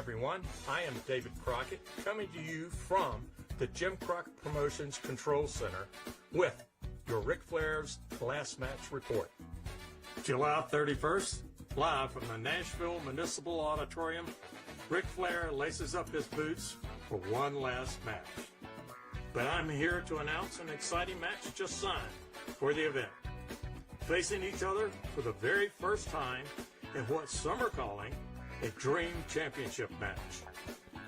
everyone. I am David Crockett, coming to you from the Jim Crockett Promotions Control Center with your Ric Flair's Last Match Report. July 31st, live from the Nashville Municipal Auditorium, Ric Flair laces up his boots for one last match. But I'm here to announce an exciting match just signed for the event. Facing each other for the very first time in what some are calling a Dream Championship match.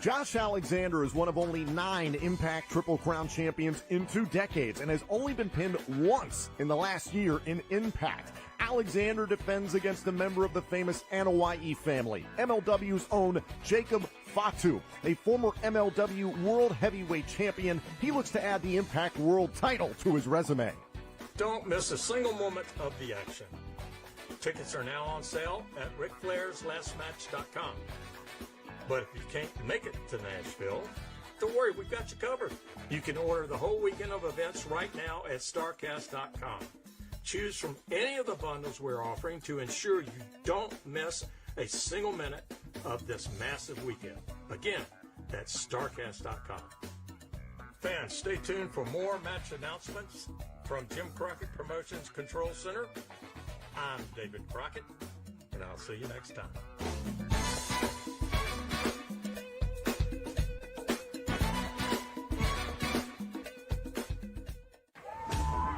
Josh Alexander is one of only 9 Impact Triple Crown champions in 2 decades and has only been pinned once in the last year in Impact. Alexander defends against a member of the famous Anoa'i family, MLW's own Jacob Fatu, a former MLW World Heavyweight Champion. He looks to add the Impact World title to his resume. Don't miss a single moment of the action. Tickets are now on sale at RicFlairsLastMatch.com. But if you can't make it to Nashville, don't worry, we've got you covered. You can order the whole weekend of events right now at Starrcast.com. Choose from any of the bundles we're offering to ensure you don't miss a single minute of this massive weekend. Again, that's Starrcast.com. Fans, stay tuned for more match announcements from Jim Crockett Promotions Control Center. I'm David Crockett, and I'll see you next time.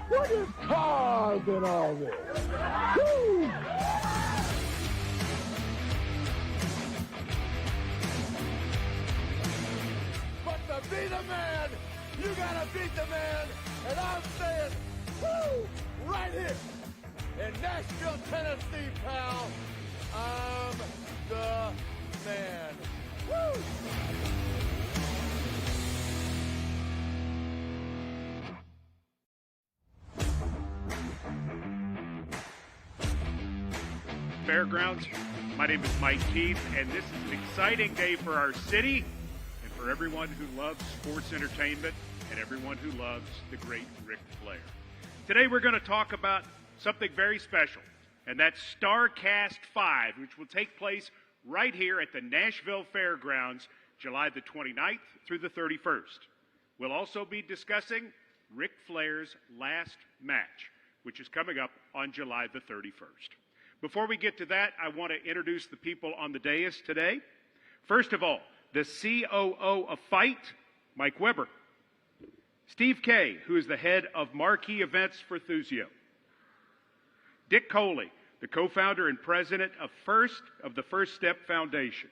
What is causing all this? Woo! But to be the man, you gotta beat the man, and I'm saying, woo, right here in Nashville, Tennessee, pal, I'm the man. Woo! Fairgrounds. My name is Mike Keith, and this is an exciting day for our city and for everyone who loves sports entertainment and everyone who loves the great Ric Flair. Today we're going to talk about something very special, and that's Starrcast V, which will take place right here at the Nashville Fairgrounds, July the 29th through the 31st. We'll also be discussing Ric Flair's last match, which is coming up on July the 31st. Before we get to that, I want to introduce the people on the dais today. First of all, the COO of Fight, Mike Weber. Steve Kay, who is the head of marquee events for Thusio. Dick Coley, the co-founder and president of the First Step Foundation.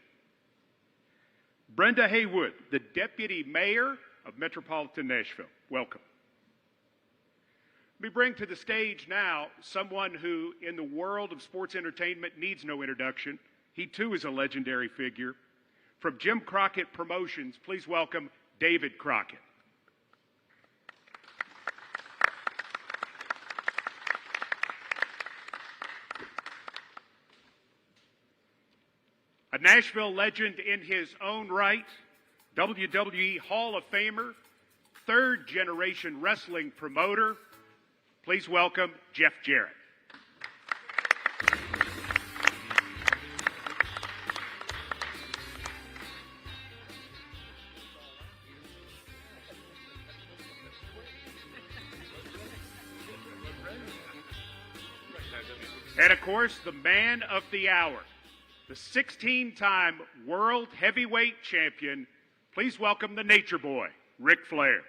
Brenda Haywood, the deputy mayor of Metropolitan Nashville. Welcome. Let me bring to the stage now someone who, in the world of sports entertainment, needs no introduction. He, too, is a legendary figure. From Jim Crockett Promotions, please welcome David Crockett. A Nashville legend in his own right, WWE Hall of Famer, third-generation wrestling promoter. Please welcome Jeff Jarrett. And of course, the man of the hour, the 16-time World Heavyweight Champion. Please welcome the Nature Boy, Ric Flair.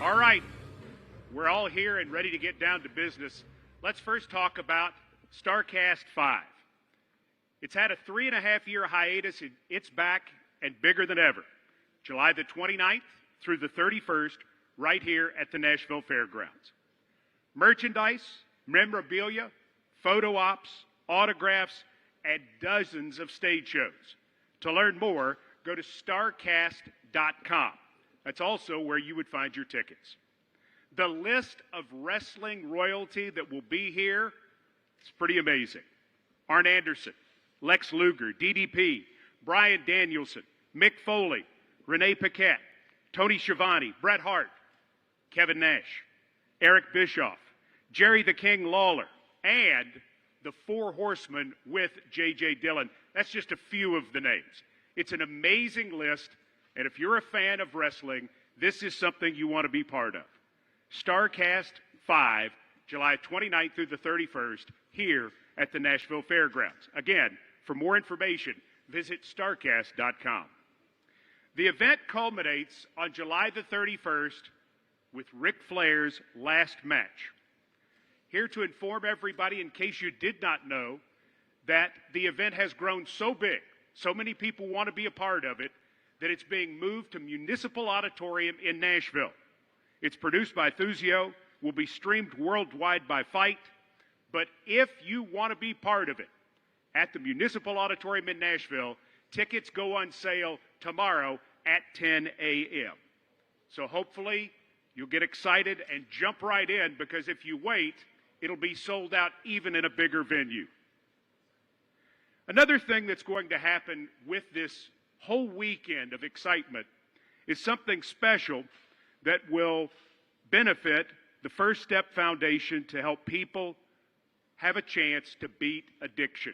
All right, we're all here and ready to get down to business. Let's first talk about Starrcast V. It's had a 3.5-year hiatus. It's back and bigger than ever. July the 29th through the 31st, right here at the Nashville Fairgrounds. Merchandise, memorabilia, photo ops, autographs, and dozens of stage shows. To learn more, go to Starrcast.com. That's also where you would find your tickets. The list of wrestling royalty that will be here is pretty amazing. Arn Anderson, Lex Luger, DDP, Brian Danielson, Mick Foley, Renee Paquette, Tony Schiavone, Bret Hart, Kevin Nash, Eric Bischoff, Jerry the King Lawler, and the Four Horsemen with J.J. Dillon. That's just a few of the names. It's an amazing list, and if you're a fan of wrestling, this is something you want to be part of. Starrcast V, July 29th through the 31st, here at the Nashville Fairgrounds. Again, for more information, visit starrcast.com. The event culminates on July the 31st with Ric Flair's last match. Here to inform everybody, in case you did not know, that the event has grown so big, so many people want to be a part of it, that it's being moved to Municipal Auditorium in Nashville. It's produced by Thuzio, will be streamed worldwide by Fight, but if you want to be part of it, at the Municipal Auditorium in Nashville, tickets go on sale tomorrow at 10 a.m. So hopefully you'll get excited and jump right in, because if you wait, it'll be sold out even in a bigger venue. Another thing that's going to happen with this whole weekend of excitement is something special that will benefit the First Step Foundation to help people have a chance to beat addiction.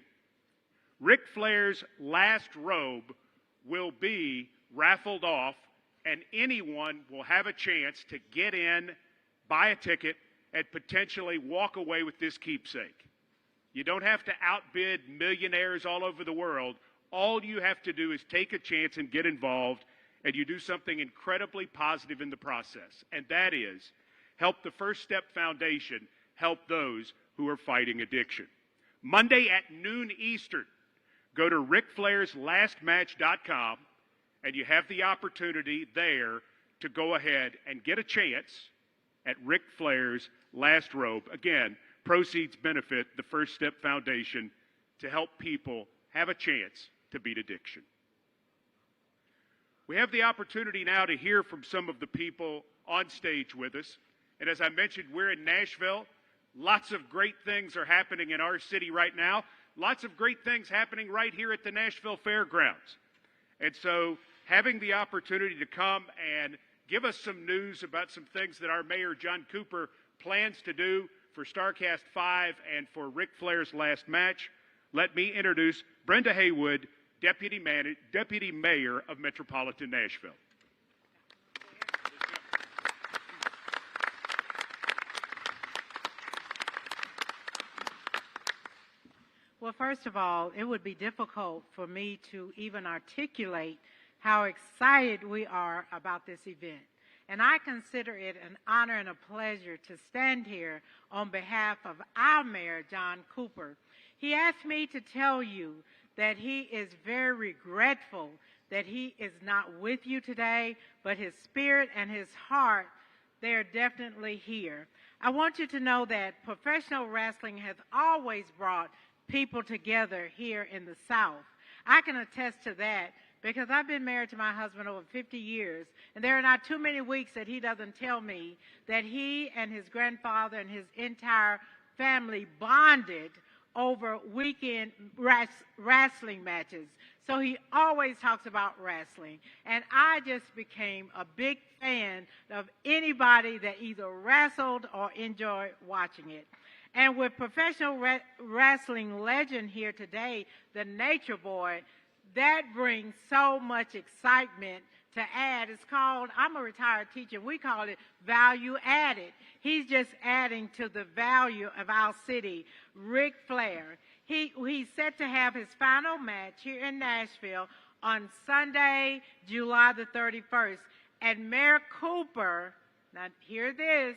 Ric Flair's last robe will be raffled off, and anyone will have a chance to get in, buy a ticket, and potentially walk away with this keepsake. You don't have to outbid millionaires all over the world. All you have to do is take a chance and get involved, and you do something incredibly positive in the process, and that is help the First Step Foundation help those who are fighting addiction. Monday at noon Eastern, go to RicFlairsLastMatch.com, and you have the opportunity there to go ahead and get a chance at Ric Flair's last robe. Again, proceeds benefit the First Step Foundation to help people have a chance to beat addiction. We have the opportunity now to hear from some of the people on stage with us. And as I mentioned, we're in Nashville. Lots of great things are happening in our city right now. Lots of great things happening right here at the Nashville Fairgrounds. And so having the opportunity to come and give us some news about some things that our Mayor, John Cooper, plans to do for Starrcast V and for Ric Flair's last match, let me introduce Brenda Haywood, Deputy Mayor of Metropolitan Nashville. Well, first of all, it would be difficult for me to even articulate how excited we are about this event. And I consider it an honor and a pleasure to stand here on behalf of our Mayor, John Cooper. He asked me to tell you that he is very regretful that he is not with you today, but his spirit and his heart, they're definitely here. I want you to know that professional wrestling has always brought people together here in the South. I can attest to that because I've been married to my husband over 50 years, and there are not too many weeks that he doesn't tell me that he and his grandfather and his entire family bonded over weekend wrestling matches. So he always talks about wrestling. And I just became a big fan of anybody that either wrestled or enjoyed watching it. And with professional wrestling legend here today, the Nature Boy, that brings so much excitement to add. It's called, I'm a retired teacher, we call it value added. He's just adding to the value of our city. Ric Flair, he's set to have his final match here in Nashville on Sunday, July the 31st. And Mayor Cooper, now hear this,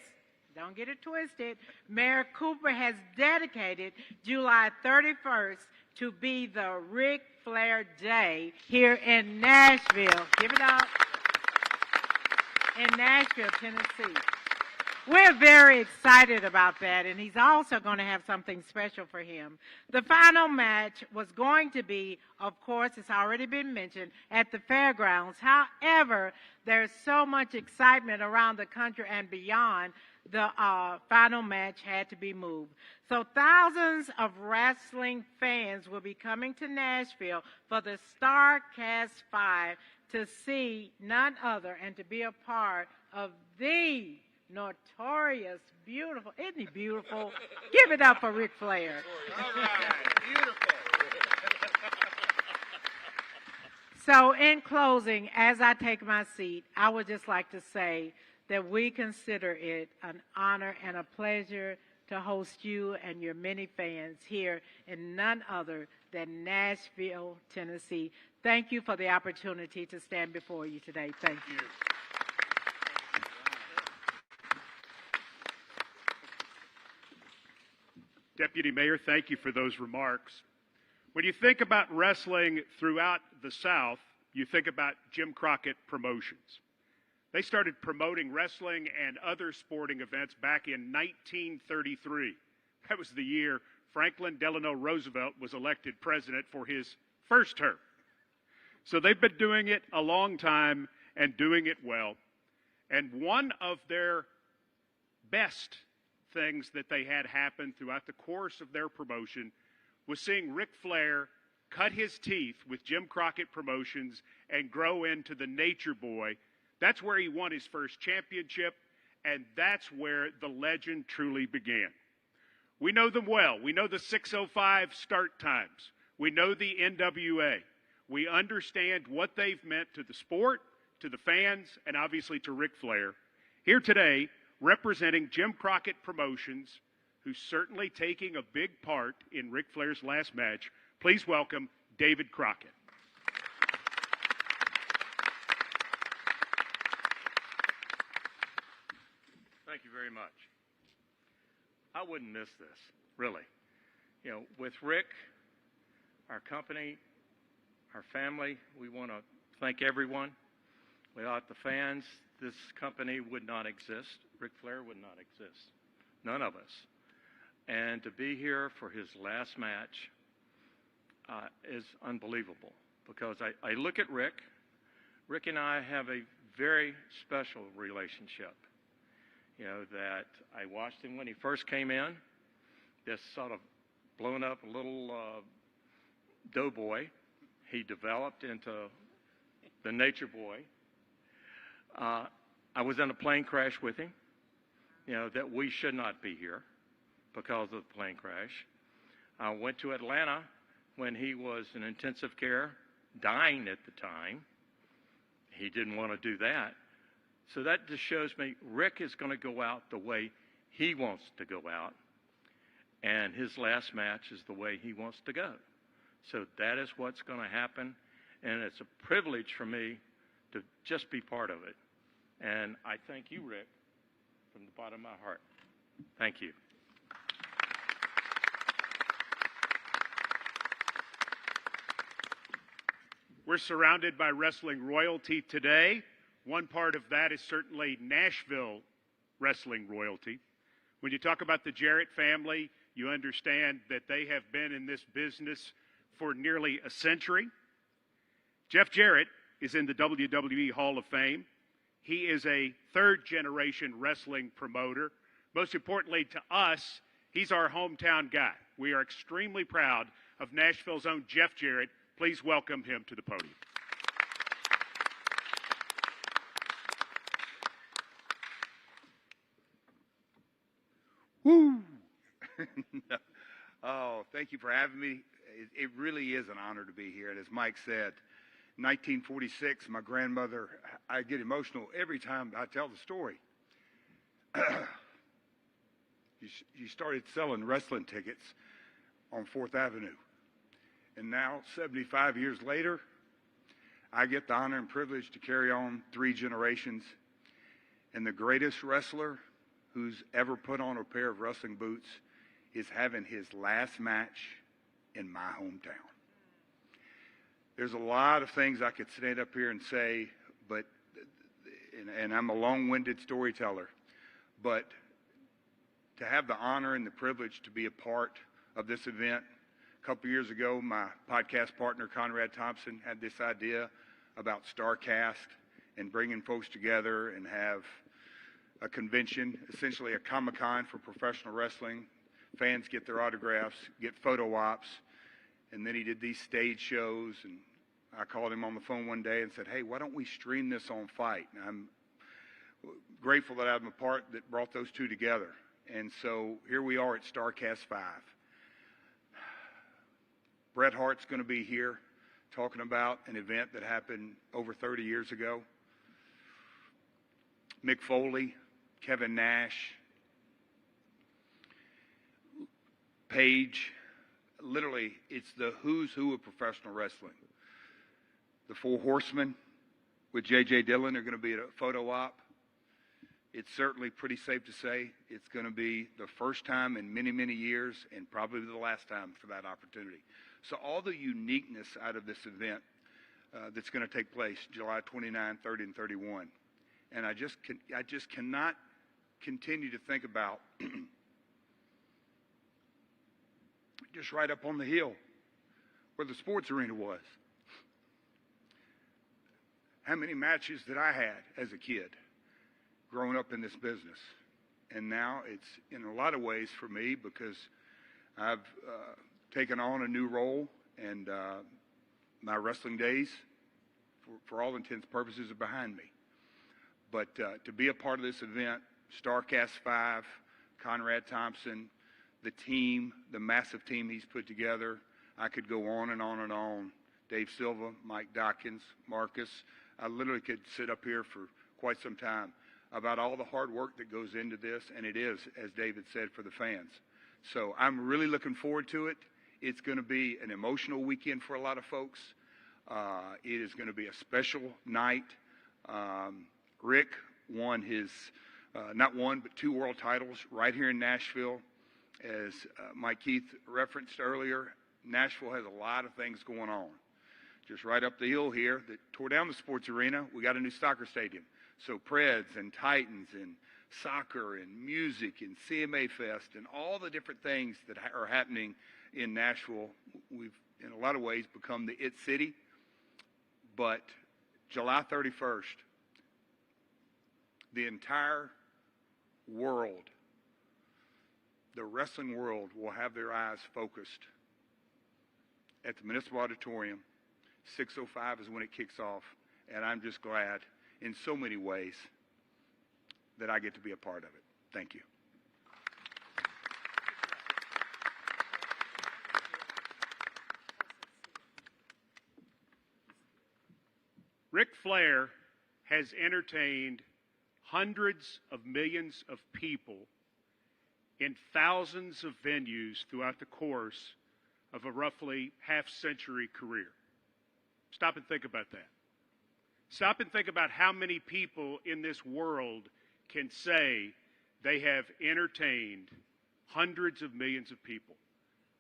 don't get it twisted, Mayor Cooper has dedicated July 31st to be the Ric Flair Day here in Nashville. Give it up. In Nashville, Tennessee. we're very excited about that, and he's also going to have something special for him. The final match was going to be, of course, it's already been mentioned, at the fairgrounds. However, there's so much excitement around the country and beyond, the final match had to be moved. So thousands of wrestling fans will be coming to Nashville for the Starrcast V to see none other and to be a part of the notorious, beautiful, isn't he beautiful? Give it up for Ric Flair. All right, beautiful. So in closing, as I take my seat, I would just like to say that we consider it an honor and a pleasure to host you and your many fans here in none other than Nashville, Tennessee. Thank you for the opportunity to stand before you today. Thank you. Deputy Mayor, thank you for those remarks. When you think about wrestling throughout the South, you think about Jim Crockett Promotions. They started promoting wrestling and other sporting events back in 1933. That was the year Franklin Delano Roosevelt was elected president for his first term. So they've been doing it a long time and doing it well. And one of their best things that they had happen throughout the course of their promotion was seeing Ric Flair cut his teeth with Jim Crockett Promotions and grow into the Nature Boy. That's where he won his first championship, and that's where the legend truly began. We know them well. We know the 6:05 start times. We know the NWA. We understand what they've meant to the sport, to the fans, and obviously to Ric Flair. Here today, representing Jim Crockett Promotions, who's certainly taking a big part in Ric Flair's last match, please welcome David Crockett. Thank you very much. I wouldn't miss this, really. You know, with Rick, our company, our family, we want to thank everyone. Without the fans, this company would not exist. Ric Flair would not exist. None of us. And to be here for his last match is unbelievable, because I look at Rick. Rick and I have a very special relationship. You know, that I watched him when he first came in, this sort of blown up little doughboy. He developed into the Nature Boy. I was in a plane crash with him, you know, that we should not be here because of the plane crash. I went to Atlanta when he was in intensive care, dying at the time. He didn't want to do that. So that just shows me Rick is going to go out the way he wants to go out, and his last match is the way he wants to go. So that is what's going to happen, and it's a privilege for me to just be part of it. And I thank you, Rick, from the bottom of my heart. Thank you. We're surrounded by wrestling royalty today. One part of that is certainly Nashville wrestling royalty. When you talk about the Jarrett family, you understand that they have been in this business for nearly a century. Jeff Jarrett is in the WWE Hall of Fame. He is a third-generation wrestling promoter. Most importantly to us, he's our hometown guy. We are extremely proud of Nashville's own Jeff Jarrett. Please welcome him to the podium. Woo! Oh, thank you for having me. It really is an honor to be here. And as Mike said, 1946, my grandmother, I get emotional every time I tell the story. She started selling wrestling tickets on 4th Avenue. And now, 75 years later, I get the honor and privilege to carry on 3 generations. And the greatest wrestler who's ever put on a pair of wrestling boots is having his last match in my hometown. There's a lot of things I could stand up here and say, but and I'm a long-winded storyteller, but to have the honor and the privilege to be a part of this event. A couple years ago, my podcast partner, Conrad Thompson, had this idea about Starrcast and bringing folks together and have a convention, essentially a Comic-Con for professional wrestling. Fans get their autographs, get photo ops, and then he did these stage shows. And I called him on the phone one day and said, hey, why don't we stream this on Fight? And I'm grateful that I'm a part that brought those two together. And so here we are at Starrcast V. Bret Hart's going to be here talking about an event that happened over 30 years ago. Mick Foley, Kevin Nash, Paige. Literally, it's the who's who of professional wrestling. The Four Horsemen with J.J. Dillon are going to be at a photo op. It's certainly pretty safe to say it's going to be the first time in many, many years and probably the last time for that opportunity. So all the uniqueness out of this event that's going to take place July 29, 30, and 31. And I just cannot continue to think about just right up on the hill where the sports arena was. How many matches that I had as a kid growing up in this business. And now it's in a lot of ways for me because I've taken on a new role, and my wrestling days, for all intents and purposes, are behind me. But to be a part of this event, Starrcast V, Conrad Thompson, the team, the massive team he's put together, I could go on and on and on. Dave Silva, Mike Dawkins, Marcus. I literally could sit up here for quite some time about all the hard work that goes into this, and it is, as David said, for the fans. So I'm really looking forward to it. It's going to be an emotional weekend for a lot of folks. It is going to be a special night. Rick won his, not one, but 2 world titles right here in Nashville. As Mike Keith referenced earlier, Nashville has a lot of things going on. Just right up the hill here that tore down the sports arena, we got a new soccer stadium. So Preds and Titans and soccer and music and CMA Fest and all the different things that are happening in Nashville, we've in a lot of ways become the it city. But July 31st, the entire world, the wrestling world, will have their eyes focused at the Municipal Auditorium. 6:05 is when it kicks off, and I'm just glad in so many ways that I get to be a part of it. Thank you. Ric Flair has entertained hundreds of millions of people in thousands of venues throughout the course of a roughly half-century career. Stop and think about that. Stop and think about how many people in this world can say they have entertained hundreds of millions of people.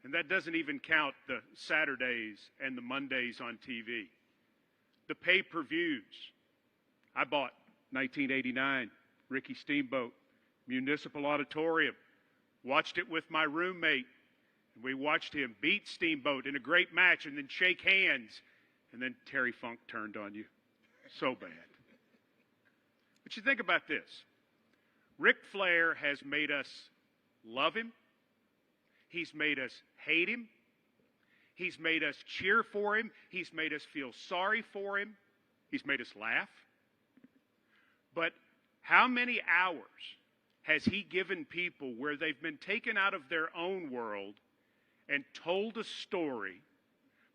And that doesn't even count the Saturdays and the Mondays on TV. The pay-per-views. I bought 1989, Ricky Steamboat, Municipal Auditorium. Watched it with my roommate. And we watched him beat Steamboat in a great match and then shake hands. And then Terry Funk turned on you. So bad. But you think about this. Ric Flair has made us love him. He's made us hate him. He's made us cheer for him. He's made us feel sorry for him. He's made us laugh. But how many hours has he given people where they've been taken out of their own world and told a story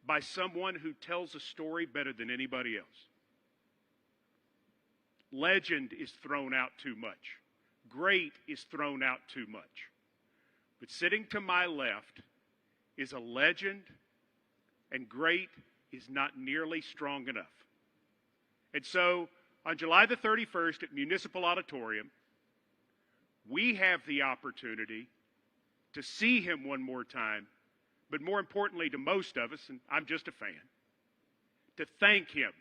by someone who tells a story better than anybody else? Legend is thrown out too much. Great is thrown out too much. But sitting to my left is a legend, and great is not nearly strong enough. And so, on July the 31st at Municipal Auditorium, we have the opportunity to see him one more time, but more importantly to most of us, and I'm just a fan, to thank him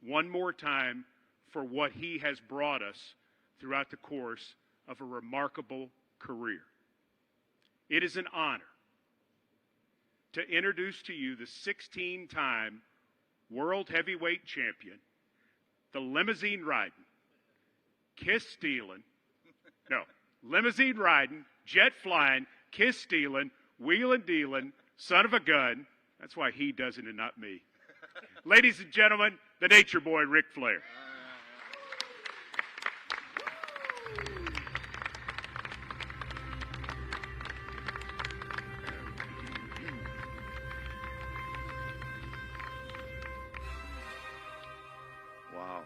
one more time for what he has brought us throughout the course of a remarkable career. It is an honor to introduce to you the 16-time World Heavyweight Champion, the limousine riding, limousine riding, jet flying, kiss stealing, wheeling dealing, son of a gun. That's why he does it and not me. Ladies and gentlemen, the Nature Boy, Ric Flair. Wow.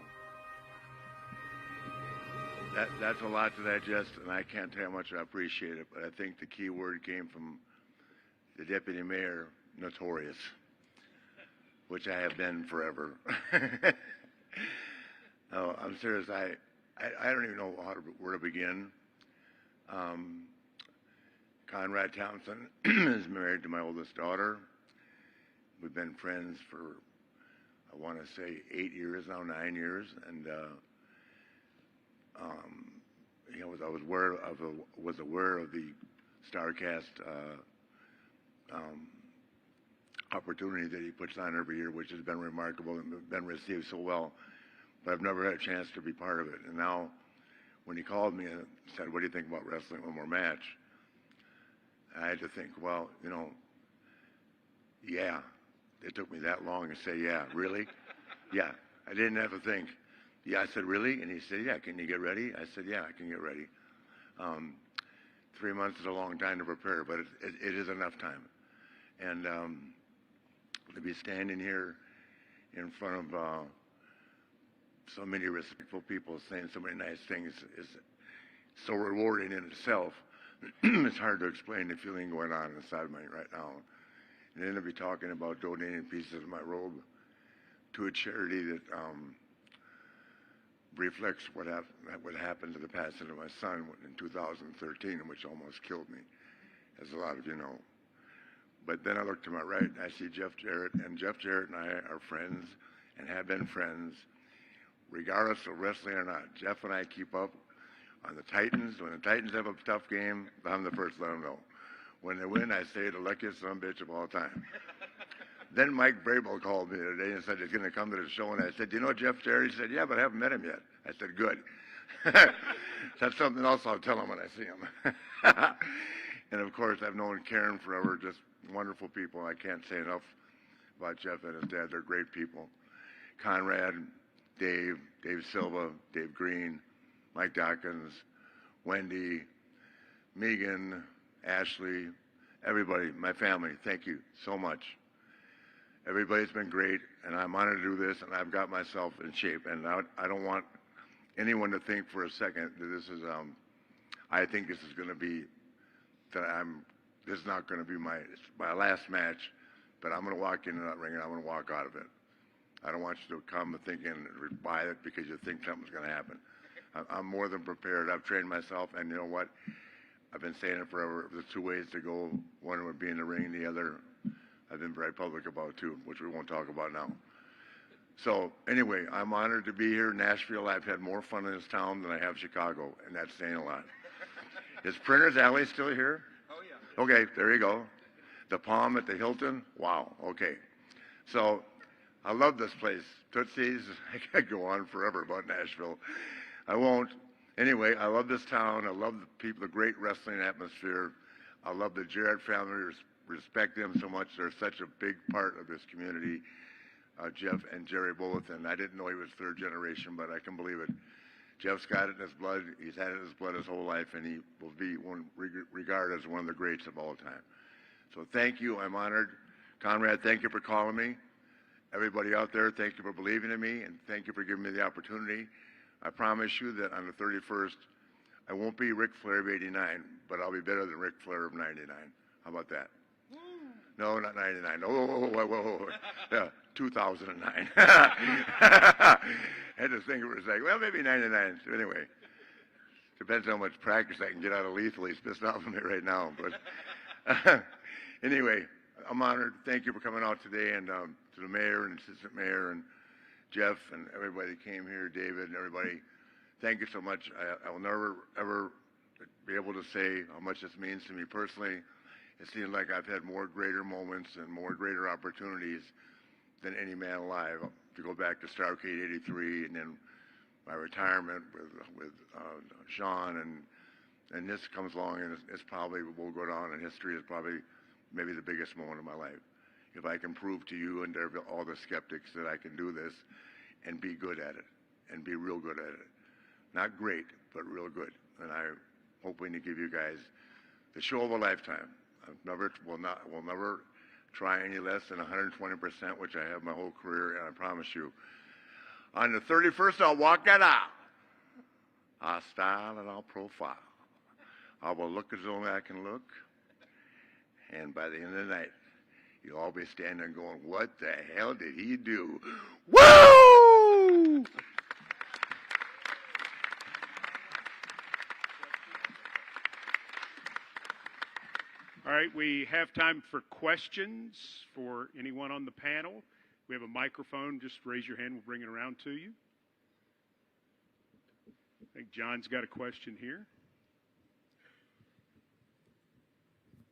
That's a lot to digest, and I can't tell how much I appreciate it, but I think the key word came from the deputy mayor, notorious, which I have been forever. No, I'm serious. I don't even know where to begin. Conrad Townsend is married to my oldest daughter. We've been friends for, I want to say, 8 years now, 9 years, and you know, I was aware of the Starrcast opportunity that he puts on every year, which has been remarkable and been received so well. But I've never had a chance to be part of it. And now, when he called me and said, "What do you think about wrestling one more match?" I had to think, well, you know, yeah. It took me that long to say, yeah, really? Yeah. I didn't have to think. Yeah, I said, really? And he said, yeah, can you get ready? I said, yeah, I can get ready. 3 months is a long time to prepare, but it is enough time. And to be standing here in front of so many respectful people saying so many nice things is so rewarding in itself. It's hard to explain the feeling going on inside of me right now. And then to be talking about donating pieces of my robe to a charity that reflects what happened to the passing of my son in 2013, which almost killed me, as a lot of you know. But then I look to my right and I see Jeff Jarrett, and Jeff Jarrett and I are friends and have been friends, regardless of wrestling or not. Jeff and I keep up on the Titans. When the Titans have a tough game, I'm the first to let them know. When they win, I say the luckiest son of a bitch of all time. Then Mike Vrabel called me the other day and said he's going to come to the show, and I said, "Do you know Jeff Jarrett?" He said, "Yeah, but I haven't met him yet." I said, "Good." That's something else I'll tell him when I see him. And of course, I've known Karen forever, just wonderful people. I can't say enough about Jeff and his dad. They're great people. Conrad, Dave Silva, Dave Green, Mike Dawkins, Wendy, Megan, Ashley, everybody, my family, thank you so much. Everybody's been great, and I'm honored to do this, and I've got myself in shape. And I don't want anyone to think for a second that this is, I think this is going to be, this is not going to be my last match, but I'm going to walk into that ring and I'm going to walk out of it. I don't want you to come thinking, buy it because you think something's going to happen. I'm more than prepared. I've trained myself, and you know what? I've been saying it forever. There's two ways to go. One would be in the ring. The other, I've been very public about too, which we won't talk about now. So anyway, I'm honored to be here in Nashville. I've had more fun in this town than I have Chicago, and that's saying a lot. Is Printer's Alley still here? Oh, yeah. Okay, there you go. The Palm at the Hilton? Wow, okay. So I love this place. Tootsie's, I could go on forever about Nashville. I won't. Anyway, I love this town. I love the people, the great wrestling atmosphere. I love the Jarrett family. Respect them so much. They're such a big part of this community. Jeff and Jerry both, and I didn't know he was third generation, but I can believe it. Jeff's got it in his blood. He's had it in his blood his whole life, and he will be regarded as one of the greats of all time. So thank you. I'm honored. Conrad, thank you for calling me. Everybody out there, thank you for believing in me, and thank you for giving me the opportunity. I promise you that on the 31st, I won't be Ric Flair of '89, but I'll be better than Ric Flair of '99. How about that? No, not '99. Whoa. Yeah, 2009. I had to think it was like, well, maybe '99. So anyway, depends how much practice I can get out of Lethal. He's pissed off at me right now. But anyway, I'm honored. Thank you for coming out today, and to the mayor and assistant mayor and Jeff and everybody that came here, David and everybody. Thank you so much. I will never, ever be able to say how much this means to me personally. It seems like I've had more greater moments and more greater opportunities than any man alive. To go back to Starrcade '83 and then my retirement with Sean and this comes along and it's probably will go down in history as probably maybe the biggest moment of my life. If I can prove to you and to all the skeptics that I can do this and be good at it and be real good at it. Not great, but real good. And I'm hoping to give you guys the show of a lifetime. Will never try any less than 120%, which I have my whole career, and I promise you. On the 31st, I'll walk that out. I'll style and I'll profile. I will look as only I can look. And by the end of the night, you'll all be standing there going, what the hell did he do? Woo! All right, we have time for questions for anyone on the panel. We have a microphone. Just raise your hand. We'll bring it around to you. I think John's got a question here.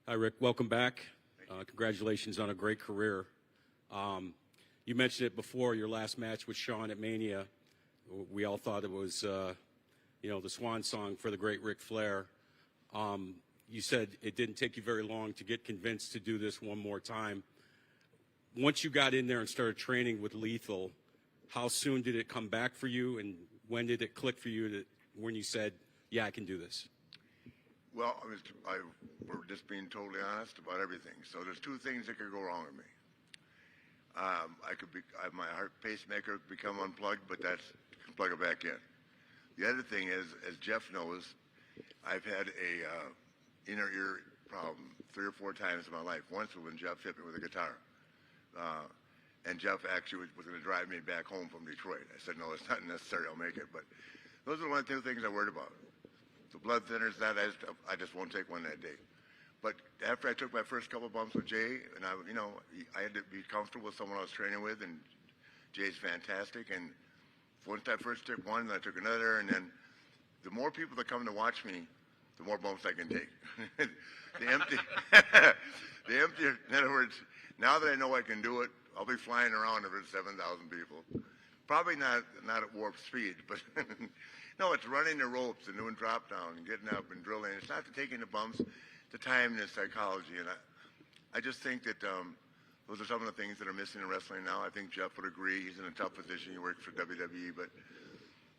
Hi, Rick. Welcome back. Congratulations on a great career. You mentioned it before, your last match with Sean at Mania. We all thought it was, the swan song for the great Ric Flair. You said it didn't take you very long to get convinced to do this one more time. Once you got in there and started training with Lethal, how soon did it come back for you, and when did it click for you when you said, yeah, I can do this? Well, we're just being totally honest about everything. So there's two things that could go wrong with me. My heart pacemaker could become unplugged, but plug it back in. The other thing is, as Jeff knows, I've had a inner ear problem 3 or 4 times in my life. Once was when Jeff hit me with a guitar. And Jeff actually was going to drive me back home from Detroit. I said, no, it's not necessary. I'll make it. But those are one of the 2 things I worried about. The blood thinners, I just won't take one that day. But after I took my first couple bumps with Jay, and I had to be comfortable with someone I was training with, and Jay's fantastic. And once I first took one, then I took another, and then the more people that come to watch me, the more bumps I can take. In other words, now that I know I can do it, I'll be flying around over 7,000 people. Probably not at warp speed, but no, it's running the ropes and doing drop down and getting up and drilling. It's not taking the bumps, the time and the psychology. And I just think that those are some of the things that are missing in wrestling now. I think Jeff would agree. He's in a tough position. He works for WWE, but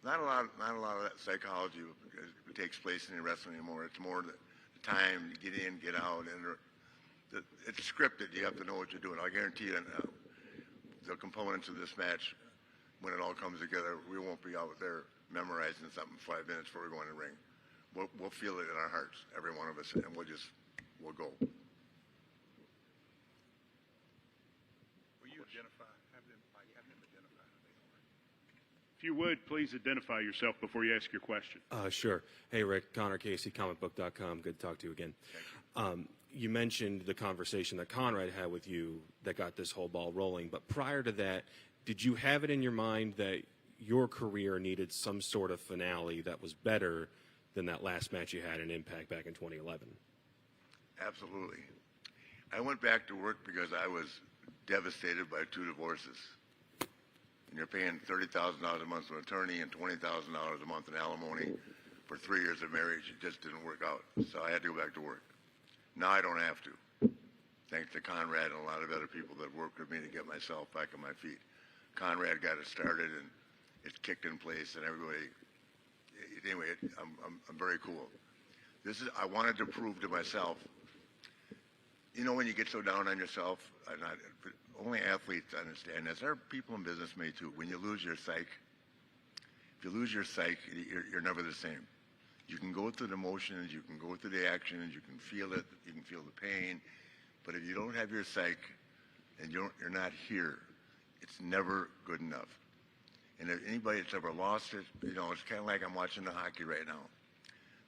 not a lot of that psychology takes place in wrestling anymore. It's more the time to get in, get out, and it's scripted. You have to know what you're doing. I guarantee you the components of this match, when it all comes together, we won't be out there memorizing something 5 minutes before we go in the ring. We'll feel it in our hearts, every one of us, and we'll go. Will you identify? Have them identify. If you would, please identify yourself before you ask your question. Sure. Hey, Rick. Connor Casey, comicbook.com. Good to talk to you again. You mentioned the conversation that Conrad had with you that got this whole ball rolling. But prior to that, did you have it in your mind that your career needed some sort of finale that was better than that last match you had in Impact back in 2011? Absolutely. I went back to work because I was devastated by 2 divorces. And you're paying $30,000 a month to an attorney and $20,000 a month in alimony for 3 years of marriage. It just didn't work out. So I had to go back to work. Now I don't have to. Thanks to Conrad and a lot of other people that worked with me to get myself back on my feet. Conrad got it started, and it kicked in place, and everybody. Anyway, I'm very cool. I wanted to prove to myself. When you get so down on yourself, only athletes understand this. There are people in business may too. When you lose your psyche, you're never the same. You can go through the motions, you can go through the actions, you can feel it, you can feel the pain, but if you don't have your psyche and you're not here, it's never good enough. And if anybody that's ever lost it, it's kind of like I'm watching the hockey right now.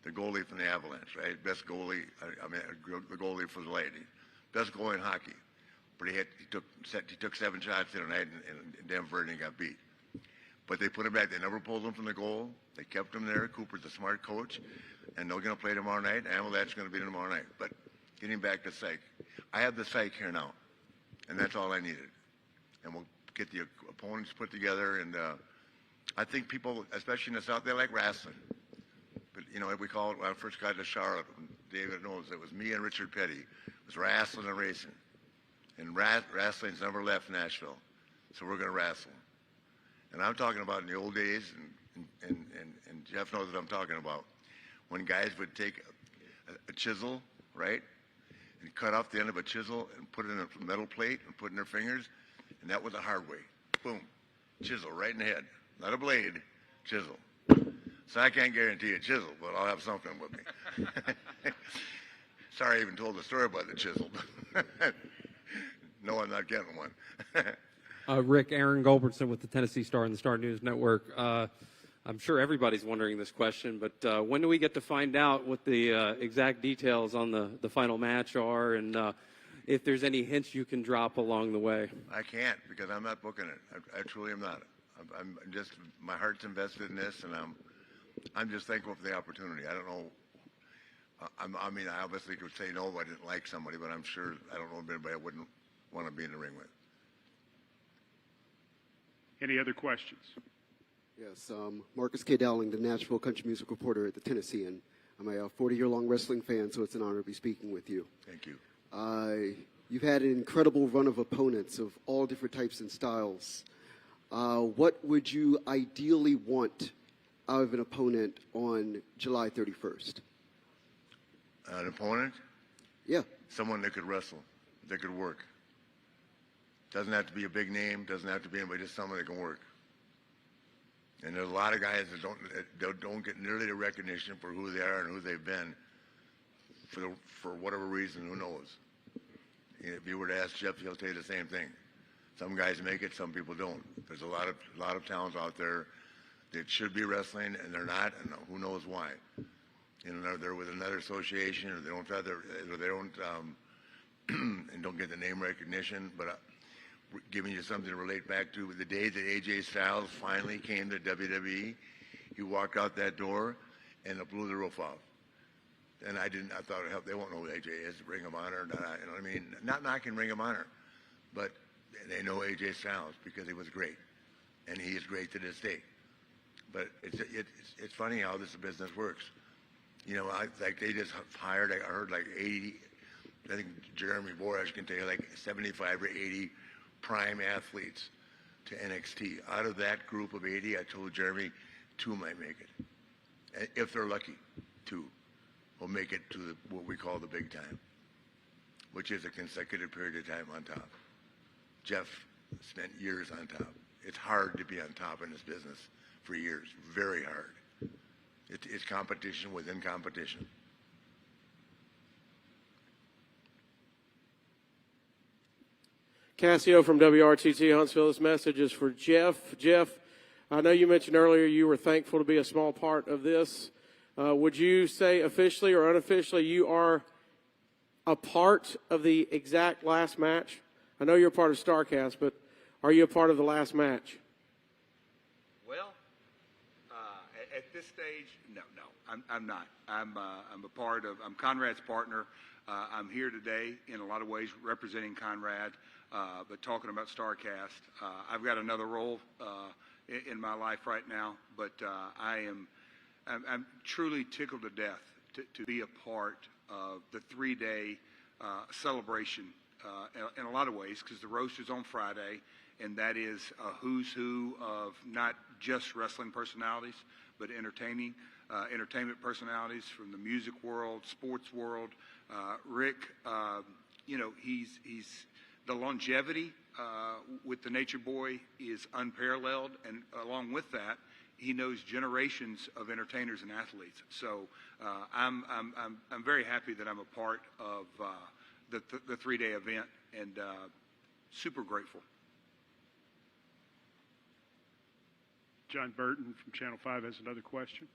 The goalie from the Avalanche, right? Best goalie, the goalie for the lady. Best goalie in hockey. But he took 7 shots the other night in Denver and he got beat. But they put him back. They never pulled him from the goal. They kept him there. Cooper's a smart coach, and they're going to play tomorrow night. Amelet's going to be tomorrow night. But getting back to psych, I have the psych here now, and that's all I needed. And we'll get the opponents put together, and I think people, especially in the South, they like wrestling. But, you know, we call it, when I first got to Charlotte, David knows, it was me and Richard Petty. It was wrestling and racing. And wrestling's never left Nashville, so we're going to wrestle. And I'm talking about in the old days, and Jeff knows what I'm talking about, when guys would take a chisel, right, and cut off the end of a chisel and put it in a metal plate and put it in their fingers, and that was the hard way. Boom, chisel right in the head. Not a blade, chisel. So I can't guarantee a chisel, but I'll have something with me. Sorry I even told the story about the chisel. No, I'm not getting one. Rick, Aaron Goldbertson with the Tennessee Star and the Star News Network. I'm sure everybody's wondering this question, but when do we get to find out what the exact details on the final match are, and if there's any hints you can drop along the way? I can't, because I'm not booking it. I truly am not. I'm just, my heart's invested in this, and I'm just thankful for the opportunity. I don't know. I mean, I obviously could say no if I didn't like somebody, but I'm sure I don't know anybody I wouldn't want to be in the ring with. Any other questions? Yes, Marcus K. Dowling, the Nashville country music reporter at the Tennessean. I'm a 40-year-long wrestling fan, so it's an honor to be speaking with you. Thank you. You've had an incredible run of opponents of all different types and styles. What would you ideally want out of an opponent on July 31st? An opponent? Yeah. Someone that could wrestle, that could work. Doesn't have to be a big name, doesn't have to be anybody, just someone that can work. And there's a lot of guys that don't get nearly the recognition for who they are and who they've been for whatever reason, who knows. If you were to ask Jeff, he'll tell you the same thing. Some guys make it, some people don't. There's a lot of talents out there that should be wrestling and they're not, and who knows why. You know, they're with another association, or they don't have and don't get the name recognition. But giving you something to relate back to, the day that AJ Styles finally came to WWE, he walked out that door and it blew the roof off. And I thought it helped. They won't know who AJ is, Ring of Honor. You know what I mean? Not knocking Ring of Honor, but they know AJ Styles because he was great, and he is great to this day. But it's funny how this business works. You know, like they just hired, I heard like 80, I think Jeremy Borash can tell you, like 75 or 80 prime athletes to NXT. Out of that group of 80, I told Jeremy 2 might make it. If they're lucky, 2 will make it to what we call the big time, which is a consecutive period of time on top. Jeff spent years on top. It's hard to be on top in this business for years, very hard. It's competition within competition. Cassio from WRTT Huntsville. This message is for Jeff. Jeff, I know you mentioned earlier you were thankful to be a small part of this. Would you say officially or unofficially you are a part of the exact last match? I know you're a part of Starrcast, but are you a part of the last match? Well, at this stage, no, I'm not. I'm a part of. I'm Conrad's partner. I'm here today in a lot of ways representing Conrad, but talking about Starrcast. I've got another role in my life right now, but I'm truly tickled to death to be a part of the 3-day celebration in a lot of ways, because the roast is on Friday, and that is a who's who of not just wrestling personalities, but entertainment personalities from the music world, sports world. Rick, he's the longevity with the Nature Boy is unparalleled, and along with that, he knows generations of entertainers and athletes. So I'm very happy that I'm a part of the 3-day event, and super grateful. John Burton from Channel 5 has another question.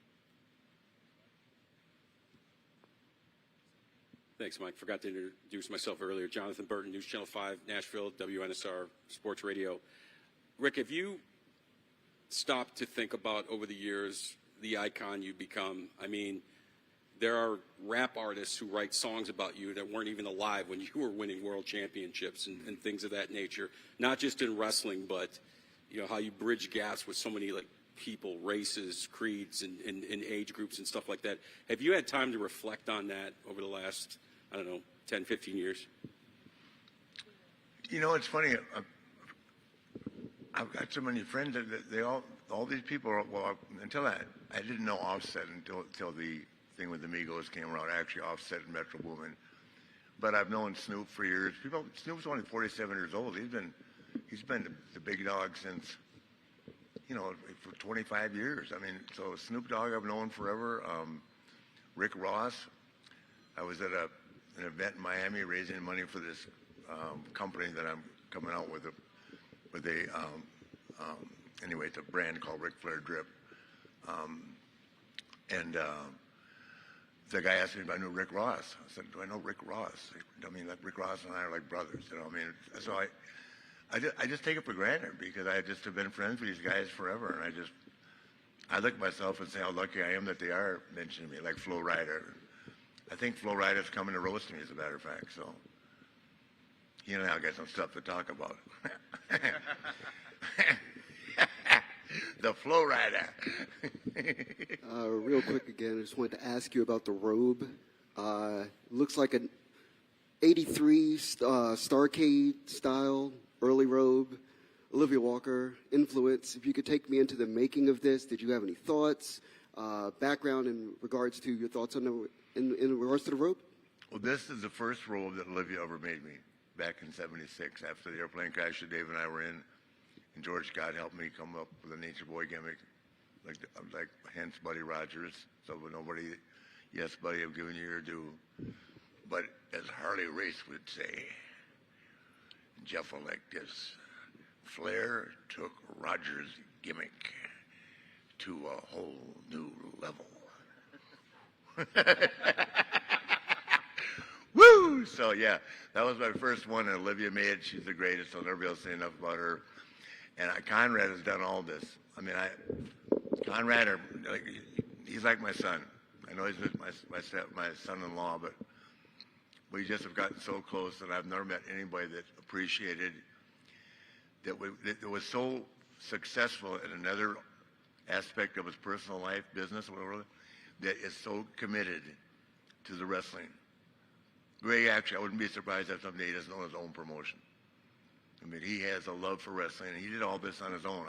Thanks, Mike. Forgot to introduce myself earlier. Jonathan Burton, News Channel 5, Nashville, WNSR Sports Radio. Rick, have you stop to think about over the years the icon you become? I mean, there are rap artists who write songs about you that weren't even alive when you were winning world championships and things of that nature. Not just in wrestling, but how you bridge gaps with so many people, races, creeds, and age groups and stuff like that. Have you had time to reflect on that over the last, 10, 15 years? It's funny. I've got so many friends that they all these people are, well, until I didn't know Offset until the thing with the Migos came around. Actually, Offset and Metro Boomin. But I've known Snoop for years. Snoop's only 47 years old. He's been the big dog since, for 25 years. I mean, so Snoop Dogg I've known forever. Rick Ross. I was at an event in Miami raising money for this company that I'm coming out with anyway, it's a brand called Ric Flair Drip. The guy asked me if I knew Rick Ross. I said, do I know Rick Ross? Rick Ross and I are like brothers, So I just take it for granted because I just have been friends with these guys forever. And I look at myself and say how lucky I am that they are mentioning me, like Flo Rida. I think Flo Rida's coming to roast me, as a matter of fact. So, I'll get some stuff to talk about. The Flo Rida. Real quick again, I just wanted to ask you about the robe. Looks like an 83 Starrcade style early robe. Olivia Walker influence. If you could take me into the making of this, did you have any thoughts? Background in regards to your thoughts on in regards to the robe? Well, this is the first robe that Olivia ever made me back in '76 after the airplane crash that Dave and I were in. And George Scott helped me come up with a Nature Boy gimmick, like hence Buddy Rogers. So nobody, yes, Buddy, I'm giving you your due. But as Harley Race would say, Jeff will like this. Flair took Rogers' gimmick to a whole new level. Woo! So yeah, that was my first one, and Olivia made it. She's the greatest. I'll never be able to say enough about her. And Conrad has done all this. Conrad, he's like my son. I know he's my son-in-law, but we just have gotten so close, and I've never met anybody that appreciated that was so successful in another aspect of his personal life, business, whatever, that is so committed to the wrestling. Ray, actually, I wouldn't be surprised if someday he doesn't own his own promotion. He has a love for wrestling, and he did all this on his own.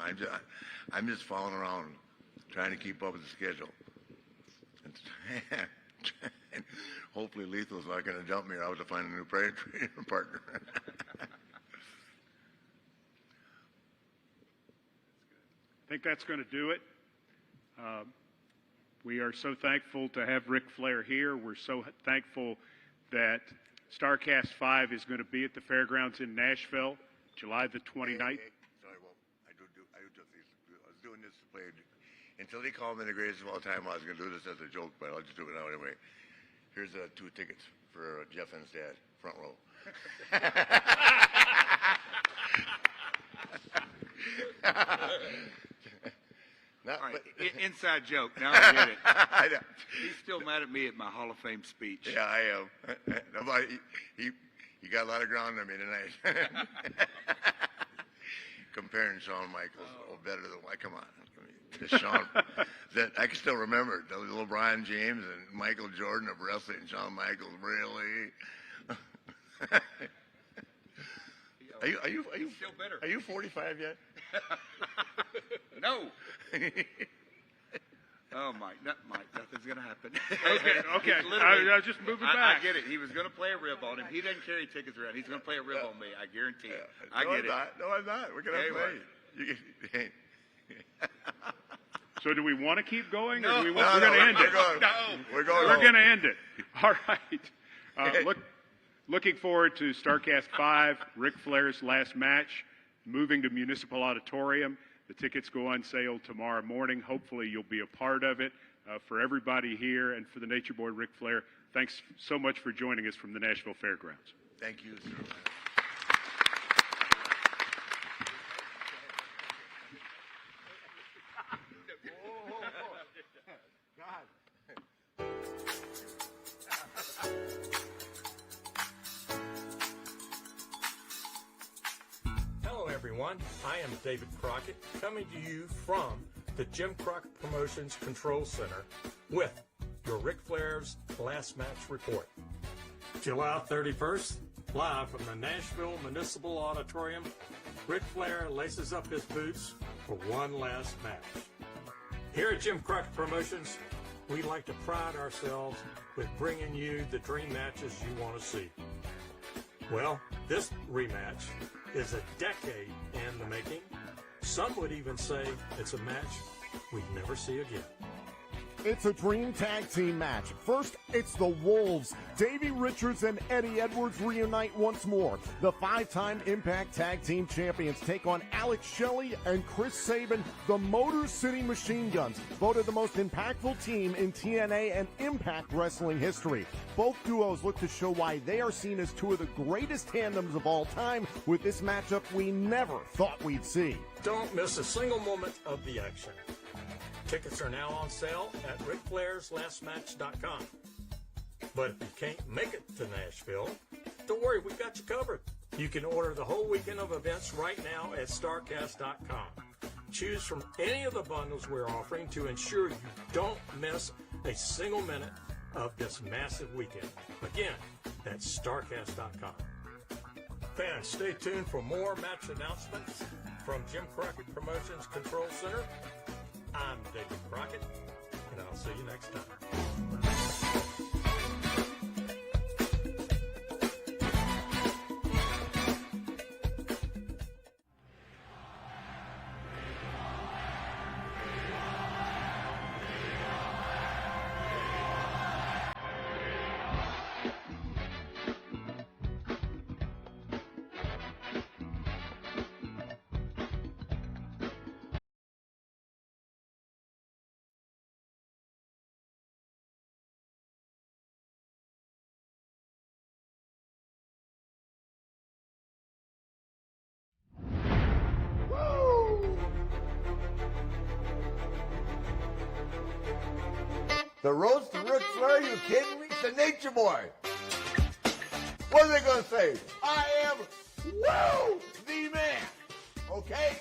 I'm just following around, trying to keep up with the schedule. And hopefully Lethal's not going to jump me, or I'll have to find a new training partner. I think that's going to do it. We are so thankful to have Ric Flair here. We're so thankful that Starrcast V is going to be at the fairgrounds in Nashville, July the 29th. Sorry, well, I was doing this to play. Until they call me the greatest of all time, I was going to do this as a joke, but I'll just do it now anyway. Here's 2 tickets for Jeff and his dad, front row. All right. Inside joke. Now I get it. He's still mad at me at my Hall of Fame speech. Yeah, I am. He got a lot of ground on me tonight. Comparing Shawn Michaels, better than come on. Shawn, I can still remember the little Brian James and Michael Jordan of wrestling. Shawn Michaels, really? Are you still bitter? Are you 45 yet? No. Oh, Mike, nothing's going to happen. Okay. I was just moving back. I get it. He was going to play a rib on him. He doesn't carry tickets around. He's going to play a rib on me. I guarantee it. I get it. No, I'm not. We're going to play. So do we want to keep going? No. Or we're going to end it? We're going We're going to end it. All right. Looking forward to Starrcast V, Ric Flair's last match, moving to Municipal Auditorium. The tickets go on sale tomorrow morning. Hopefully you'll be a part of it. For everybody here and for the Nature Boy Ric Flair, thanks so much for joining us from the Nashville Fairgrounds. Thank you, sir. everyone. I am David Crockett, coming to you from the Jim Crockett Promotions Control Center with your Ric Flair's Last Match Report. July 31st, live from the Nashville Municipal Auditorium, Ric Flair laces up his boots for one last match. Here at Jim Crockett Promotions, we like to pride ourselves with bringing you the dream matches you want to see. Well, this rematch is a decade in the making. Some would even say it's a match we'd never see again. It's a dream tag team match. First, it's the Wolves. Davey Richards and Eddie Edwards reunite once more. The 5-time Impact Tag Team Champions take on Alex Shelley and Chris Sabin, the Motor City Machine Guns, voted the most impactful team in TNA and Impact Wrestling history. Both duos look to show why they are seen as two of the greatest tandems of all time with this matchup we never thought we'd see. Don't miss a single moment of the action. Tickets are now on sale at RicFlairsLastMatch.com. But if you can't make it to Nashville, don't worry, we've got you covered. You can order the whole weekend of events right now at Starrcast.com. Choose from any of the bundles we're offering to ensure you don't miss a single minute of this massive weekend. Again, that's Starrcast.com. Fans, stay tuned for more match announcements from Jim Crockett Promotions Control Center. I'm David Crockett, and I'll see you next time. The Roast of Ric Flair, you kidding me? It's the Nature Boy. What are they going to say? I am, the man. Okay?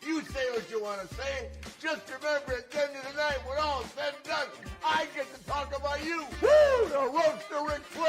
You say what you want to say. Just remember at the end of the night, when all is said and done, I get to talk about you. The Roast of Ric Flair.